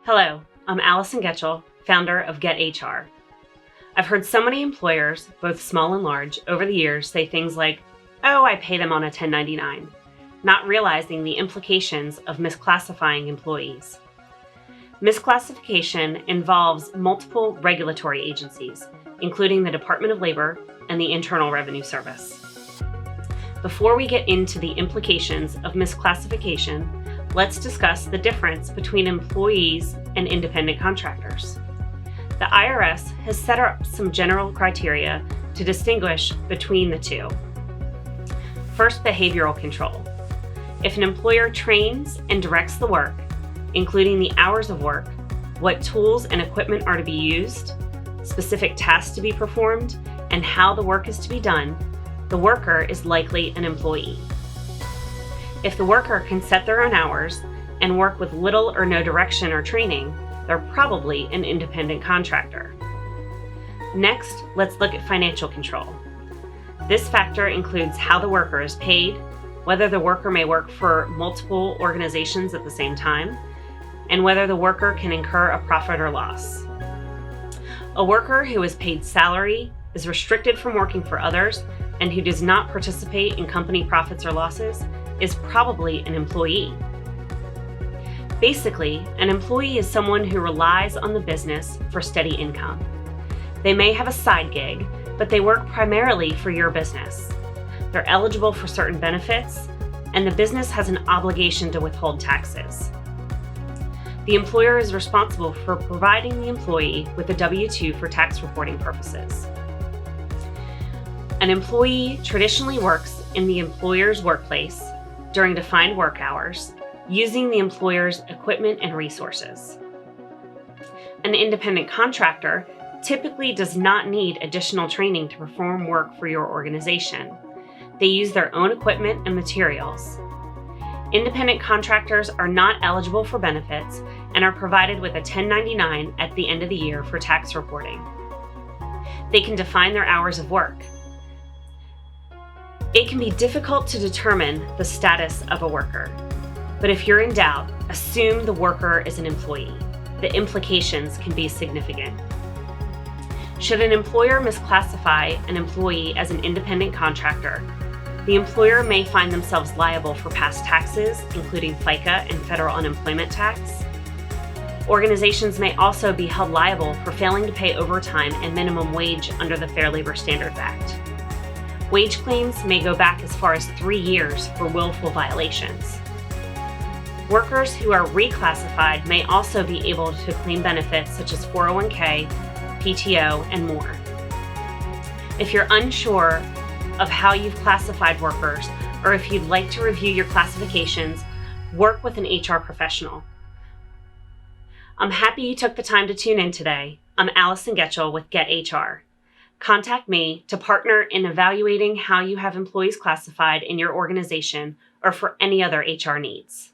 Hello, I'm Alyson Getchell, founder of Getchell. I've heard so many employers, both small and large, over the years say things like, "Oh, I pay them on a 1099, not realizing the implications of misclassifying employees. Misclassification involves multiple regulatory agencies, including the Department of Labor and the Internal Revenue Service. Before we get into the implications of misclassification, let's discuss the difference between employees and independent contractors. The IRS has set up some general criteria to distinguish between the two. First, behavioral control. If an employer trains and directs the work, including the hours of work, what tools and equipment are to be used, specific tasks to be performed, and how the work is to be done, the worker is likely an employee. If the worker can set their own hours and work with little or no direction or training, they're probably an independent contractor. Next, let's look at financial control. This factor includes how the worker is paid, whether the worker may work for multiple organizations at the same time, and whether the worker can incur a profit or loss. A worker who is paid salary, is restricted from working for others, and who does not participate in company profits or losses is probably an employee. Basically, an employee is someone who relies on the business for steady income. They may have a side gig, but they work primarily for your business. They're eligible for certain benefits, and the business has an obligation to withhold taxes. The employer is responsible for providing the employee with a W-2 for tax reporting purposes. An employee traditionally works in the employer's workplace during defined work hours, using the employer's equipment and resources. An independent contractor typically does not need additional training to perform work for your organization. They use their own equipment and materials. Independent contractors are not eligible for benefits and are provided with a 1099 at the end of the year for tax reporting. They can define their hours of work. It can be difficult to determine the status of a worker, but if you're in doubt, assume the worker is an employee. The implications can be significant. Should an employer misclassify an employee as an independent contractor, the employer may find themselves liable for past taxes, including FICA and federal unemployment tax. Organizations may also be held liable for failing to pay overtime and minimum wage under the Fair Labor Standards Act. Wage claims may go back as far as 3 years for willful violations. Workers who are reclassified may also be able to claim benefits such as 401k, PTO, and more. If you're unsure of how you've classified workers, or if you'd like to review your classifications, work with an HR professional. I'm happy you took the time to tune in today. I'm Alyson Getchell with Getchell. Contact me to partner in evaluating how you have employees classified in your organization or for any other HR needs.